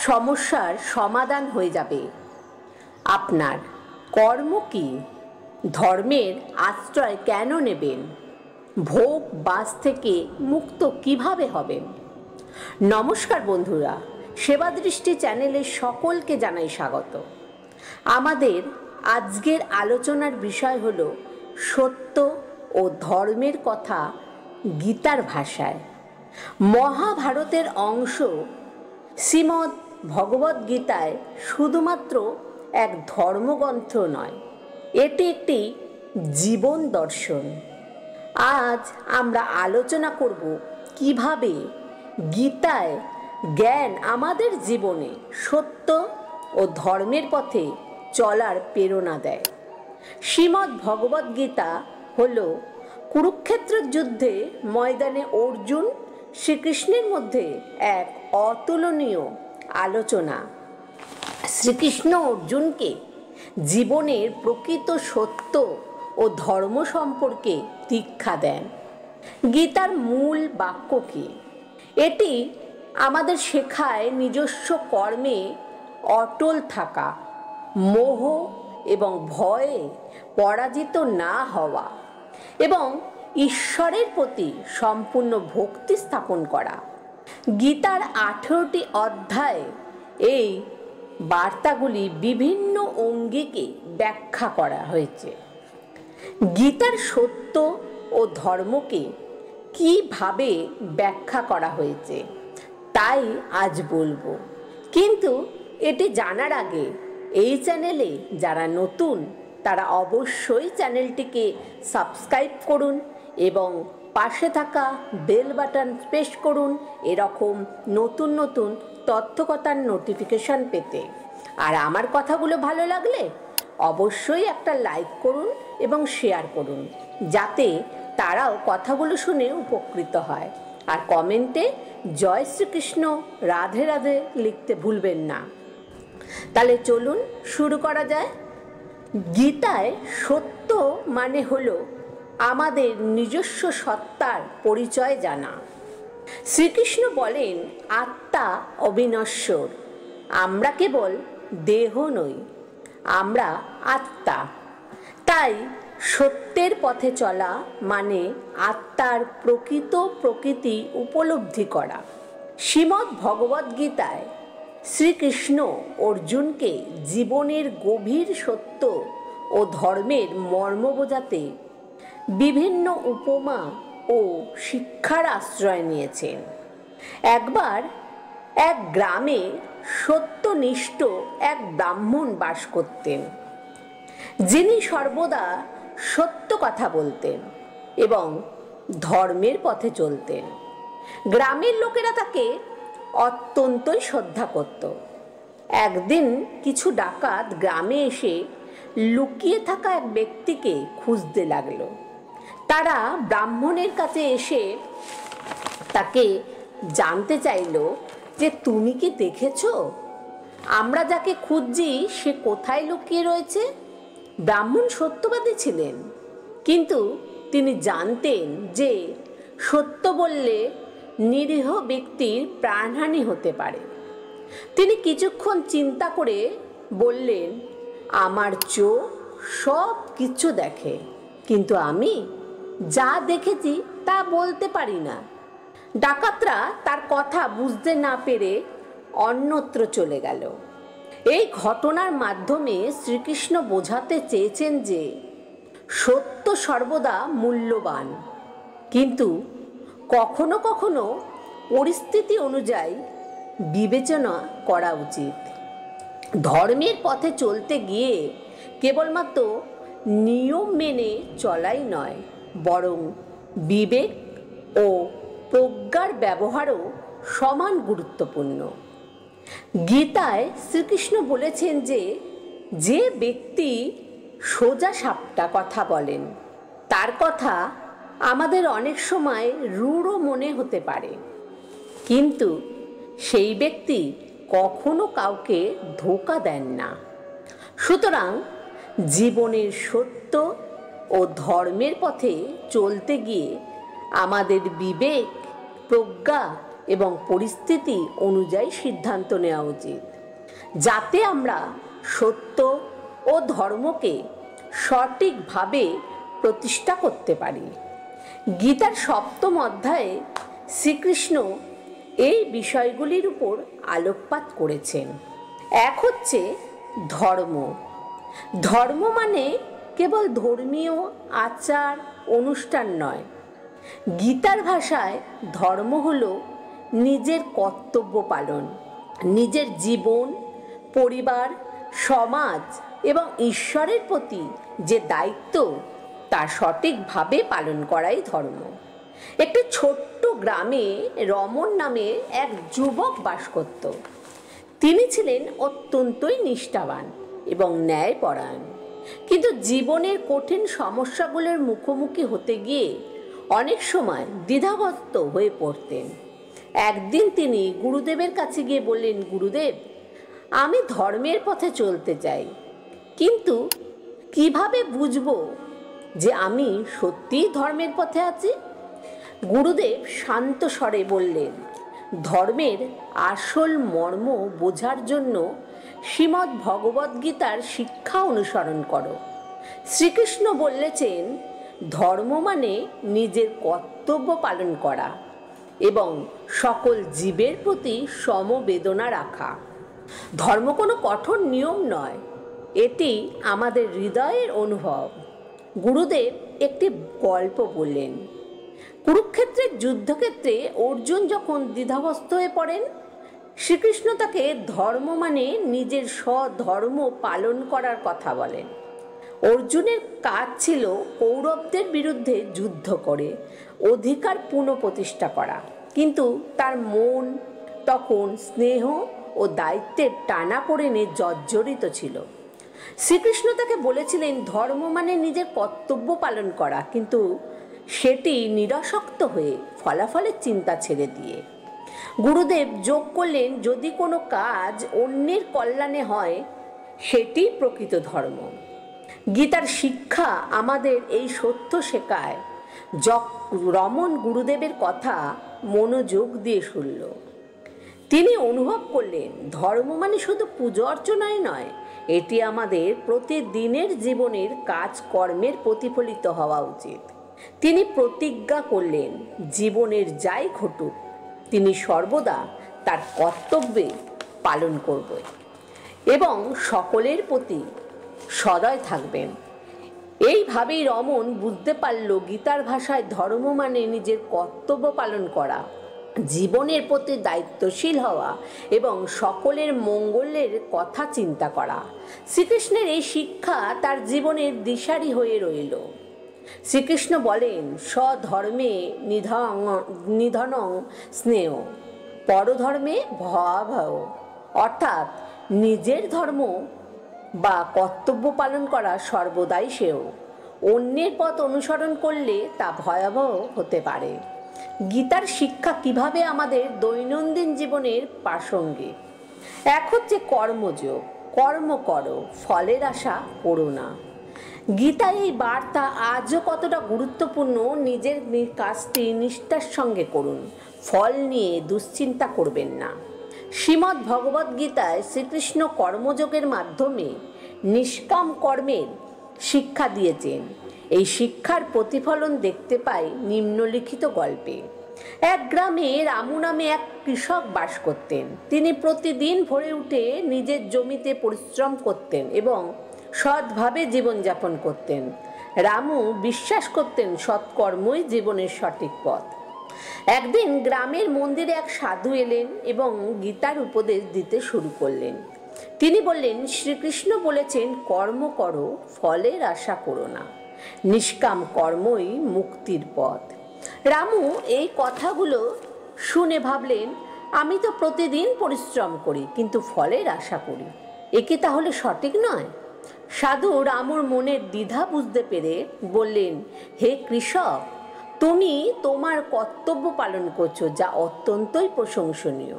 সমস্যার সমাধান হয়ে যাবে। আপনার কর্ম কি? ধর্মের আশ্রয় কেন নেবেন? ভোগ বাস থেকে মুক্ত কিভাবে হবেন? নমস্কার বন্ধুরা, সেবা দৃষ্টি চ্যানেলে সকলকে জানাই স্বাগত। আমাদের আজকের আলোচনার বিষয় হল সত্য ও ধর্মের কথা গীতার ভাষায়। মহাভারতের অংশ শ্রীমদ্ ভগবদ গীতায় শুধুমাত্র এক ধর্মগ্রন্থ নয়, এটি একটি জীবন দর্শন। আজ আমরা আলোচনা করব কিভাবে গীতায় জ্ঞান আমাদের জীবনে সত্য ও ধর্মের পথে চলার প্রেরণা দেয়। শ্রীমদ্ ভগবদ গীতা হল কুরুক্ষেত্রের যুদ্ধে ময়দানে অর্জুন শ্রীকৃষ্ণের মধ্যে এক অতুলনীয় আলোচনা। শ্রীকৃষ্ণ অর্জুনকে জীবনের প্রকৃত সত্য ও ধর্ম সম্পর্কে দীক্ষা দেন। গীতার মূল বাক্য কি? এটি আমাদের শেখায় নিজস্ব কর্মে অটল থাকা, মোহ এবং ভয়ে পরাজিত না হওয়া এবং ঈশ্বরের প্রতি সম্পূর্ণ ভক্তি স্থাপন করা। গীতার 18টি অধ্যায়ে এই বার্তাগুলি বিভিন্ন অঙ্গিকে ব্যাখ্যা করা হয়েছে। গীতার সত্য ও ধর্মকে কিভাবে ব্যাখ্যা করা হয়েছে তাই আজ বলবো। কিন্তু এটি জানার আগে এই চ্যানেলে যারা নতুন তারা অবশ্যই চ্যানেলটিকে সাবস্ক্রাইব করুন এবং পাশে থাকা বেল বাটন প্রেস করুন এরকম নতুন নতুন তথ্যকথার নোটিফিকেশন পেতে। আর আমার কথাগুলো ভালো লাগলে অবশ্যই একটা লাইক করুন এবং শেয়ার করুন, যাতে তারাও কথাগুলো শুনে উপকৃত হয়। আর কমেন্টে জয় শ্রীকৃষ্ণ, রাধে রাধে লিখতে ভুলবেন না। তাহলে চলুন শুরু করা যায়। গীতায় সত্য মানে হলো আমাদের নিজস্ব সত্তার পরিচয় জানা। শ্রীকৃষ্ণ বলেন আত্মা অবিনশ্বর, আমরা কেবল দেহ নই, আমরা আত্মা। তাই সত্যের পথে চলা মানে আত্মার প্রকৃত প্রকৃতি উপলব্ধি করা। শ্রীমদ্ ভগবদ গীতায় শ্রীকৃষ্ণ অর্জুনকে জীবনের গভীর সত্য ও ধর্মের মর্ম বোঝাতে বিভিন্ন উপমা ও শিক্ষার আশ্রয় নিয়েছেন। একবার এক গ্রামে সত্যনিষ্ঠ এক ব্রাহ্মণ বাস করতেন, যিনি সর্বদা সত্য কথা বলতেন এবং ধর্মের পথে চলতেন। গ্রামের লোকেরা তাকে অত্যন্তই শ্রদ্ধা করত। একদিন কিছু ডাকাত গ্রামে এসে লুকিয়ে থাকা এক ব্যক্তিকে খুঁজতে লাগলো। তারা ব্রাহ্মণের কাছে এসে তাকে জানতে চাইল যে তুমি কি দেখেছো আমরা যাকে খুঁজছি সে কোথায় লুকিয়ে রয়েছে? ব্রাহ্মণ সত্যবাদী ছিলেন, কিন্তু তিনি জানতেন যে সত্য বললে নিরীহ ব্যক্তির প্রাণহানি হতে পারে। তিনি কিছুক্ষণ চিন্তা করে বললেন, আমার চোখ সব কিছু দেখে, কিন্তু আমি যা দেখেছি তা বলতে পারি না। ডাকাতরা তার কথা বুঝতে না পেরে অন্যত্র চলে গেল। এই ঘটনার মাধ্যমে শ্রীকৃষ্ণ বোঝাতে চেয়েছেন যে সত্য সর্বদা মূল্যবান, কিন্তু কখনো কখনো পরিস্থিতি অনুযায়ী বিবেচনা করা উচিত। ধর্মের পথে চলতে গিয়ে কেবলমাত্র নিয়ম মেনে চলাই নয়, বরং বিবেক ও প্রজ্ঞার ব্যবহারও সমান গুরুত্বপূর্ণ। গীতায় শ্রীকৃষ্ণ বলেছেন যে যে ব্যক্তি সোজা সাপটা কথা বলেন তার কথা আমাদের অনেক সময় রূঢ় মনে হতে পারে, কিন্তু সেই ব্যক্তি কখনো কাউকে ধোঁকা দেন না। সুতরাং জীবনের সত্য ও ধর্মের পথে চলতে গিয়ে আমাদের বিবেক, প্রজ্ঞা এবং পরিস্থিতি অনুযায়ী সিদ্ধান্ত নেওয়া উচিত, যাতে আমরা সত্য ও ধর্মকে সঠিকভাবে প্রতিষ্ঠা করতে পারি। গীতার ৭ম অধ্যায়ে শ্রীকৃষ্ণ এই বিষয়গুলির উপর আলোকপাত করেছেন। এক হচ্ছে ধর্ম। ধর্ম মানে কেবল ধর্মীয় আচার অনুষ্ঠান নয়। গীতার ভাষায় ধর্ম হলো নিজের কর্তব্য পালন, নিজের জীবন, পরিবার, সমাজ এবং ঈশ্বরের প্রতি যে দায়িত্ব তা সঠিকভাবে পালন করাই ধর্ম। একটি ছোট্ট গ্রামে রমন নামে এক যুবক বাস করত। তিনি ছিলেন অত্যন্তই নিষ্ঠাবান এবং ন্যায়পরায়ণ, কিন্তু জীবনের কঠিন সমস্যাগুলোর মুখোমুখি হতে গিয়ে অনেক সময় দ্বিধাগ্রস্ত হয়ে পড়তেন। একদিন তিনি গুরুদেবের কাছে গিয়ে বললেন, গুরুদেব, আমি ধর্মের পথে চলতে চাই, কিন্তু কিভাবে বুঝবো যে আমি সত্যিই ধর্মের পথে আছি? গুরুদেব শান্ত স্বরে বললেন, ধর্মের আসল মর্ম বোঝার জন্য শ্রীমদ্ ভগবদ্গীতার শিক্ষা অনুসরণ করো। শ্রীকৃষ্ণ বলেছেন, ধর্ম মানে নিজের কর্তব্য পালন করা এবং সকল জীবের প্রতি সমবেদনা রাখা। ধর্ম কোনো কঠোর নিয়ম নয়, এটি আমাদের হৃদয়ের অনুভব। গুরুদেব একটি গল্প বললেন। কুরুক্ষেত্রের যুদ্ধক্ষেত্রে অর্জুন যখন দ্বিধাগ্রস্ত হয়ে পড়েন, শ্রীকৃষ্ণ তাকে ধর্ম মানে নিজের স্বধর্ম পালন করার কথা বলেন। অর্জুনের কাজ ছিল কৌরবদের বিরুদ্ধে যুদ্ধ করে অধিকার পুনঃপ্রতিষ্ঠা করা, কিন্তু তার মন তখন স্নেহ ও দায়িত্বের টানাপোড়েনে জর্জরিত ছিল। শ্রীকৃষ্ণ তাকে বলেছিলেন, ধর্ম মানে নিজের কর্তব্য পালন করা, কিন্তু সেটি নিরাসক্ত হয়ে ফলাফলের চিন্তা ছেড়ে দিয়ে। গুরুদেব যোগ করলেন, যদি কোনো কাজ অন্যের কল্যাণে হয় সেটি প্রকৃত ধর্ম। গীতার শিক্ষা আমাদের এই সত্য শেখায়। রমন গুরুদেবের কথা মনোযোগ দিয়ে শুনল। তিনি অনুভব করলেন, ধর্ম মানে শুধু পুজো অর্চনাই নয়, এটি আমাদের প্রতিদিনের জীবনের কাজকর্মের প্রতিফলিত হওয়া উচিত। তিনি প্রতিজ্ঞা করলেন, জীবনের যাই ঘটুক তিনি সর্বদা তার কর্তব্যে পালন করবেন এবং সকলের প্রতি সদয় থাকবেন। এইভাবেই রমন বুঝতে পারল, গীতার ভাষায় ধর্ম মানে নিজের কর্তব্য পালন করা, জীবনের প্রতি দায়িত্বশীল হওয়া এবং সকলের মঙ্গলের কথা চিন্তা করা। শ্রীকৃষ্ণের এই শিক্ষা তার জীবনের দিশারি হয়ে রইল। শ্রীকৃষ্ণ বলেন, স্বধর্মে নিধনং স্নেহ, পরধর্মে ভয়াবহ। অর্থাৎ নিজের ধর্ম বা কর্তব্য পালন করা সর্বদাই শ্রেয়, অন্যের পথ অনুসরণ করলে তা ভয়াবহ হতে পারে। গীতার শিক্ষা কিভাবে আমাদের দৈনন্দিন জীবনের প্রাসঙ্গিক। এক হচ্ছে কর্মযোগ। কর্ম করো, ফলের আশা করো না। গীতা এই বার্তা আজও কতটা গুরুত্বপূর্ণ। নিজের কাজটি নিষ্ঠার সঙ্গে করুন, ফল নিয়ে দুশ্চিন্তা করবেন না। শ্রীমদ্ ভগবদ্গীতায় শ্রীকৃষ্ণ কর্মযোগের মাধ্যমে নিষ্কাম কর্মের শিক্ষা দিয়েছেন। এই শিক্ষার প্রতিফলন দেখতে পাই নিম্নলিখিত গল্পে। এক গ্রামে রামু নামে এক কৃষক বাস করতেন। তিনি প্রতিদিন ভোরে উঠে নিজের জমিতে পরিশ্রম করতেন এবং সৎভাবে জীবনযাপন করতেন। রামু বিশ্বাস করতেন সৎকর্মই জীবনের সঠিক পথ। একদিন গ্রামের মন্দিরে এক সাধু এলেন এবং গীতার উপদেশ দিতে শুরু করলেন। তিনি বললেন, শ্রীকৃষ্ণ বলেছেন, কর্ম করো, ফলের আশা করো না। নিষ্কাম কর্মই মুক্তির পথ। রামু এই কথাগুলো শুনে ভাবলেন, আমি তো প্রতিদিন পরিশ্রম করি, কিন্তু ফলের আশা করি, এ কি তাহলে সঠিক নয়? সাধু রামুর মনের দ্বিধা বুঝতে পেরে বললেন, হে কৃষক, তুমি তোমার কর্তব্য পালন করছো, যা অত্যন্তই প্রশংসনীয়,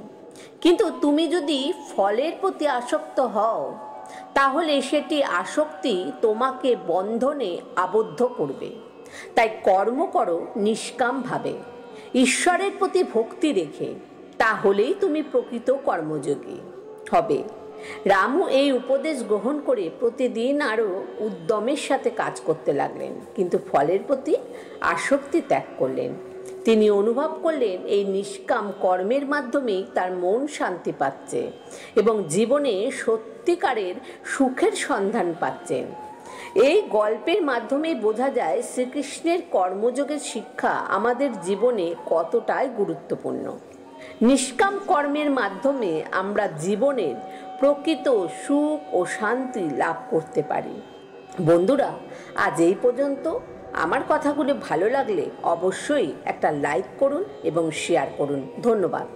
কিন্তু তুমি যদি ফলের প্রতি আসক্ত হও তাহলে সেটি আসক্তি তোমাকে বন্ধনে আবদ্ধ করবে। তাই কর্ম করো নিষ্কামভাবে, ঈশ্বরের প্রতি ভক্তি রেখে। তাহলেই তুমি প্রকৃত কর্মযোগী হবে। রামু এই উপদেশ গ্রহণ করে প্রতিদিন আরও উদ্যমের সাথে কাজ করতে লাগলেন, কিন্তু ফলের প্রতি আসক্তি ত্যাগ করলেন। তিনি অনুভব করলেন এই নিষ্কাম কর্মের মাধ্যমেই তার মন শান্তি পাচ্ছে এবং জীবনে সত্যিকারের সুখের সন্ধান পাচ্ছেন। এই গল্পের মাধ্যমে বোঝা যায় শ্রীকৃষ্ণের কর্মযোগের শিক্ষা আমাদের জীবনে কতটাই গুরুত্বপূর্ণ। নিষ্কাম কর্মের মাধ্যমে আমরা জীবনের প্রকৃত সুখ ও শান্তি লাভ করতে পারি। বন্ধুরা, আজ এই পর্যন্ত। আমার কথাগুলো ভালো লাগলে অবশ্যই একটা লাইক করুন এবং শেয়ার করুন। ধন্যবাদ।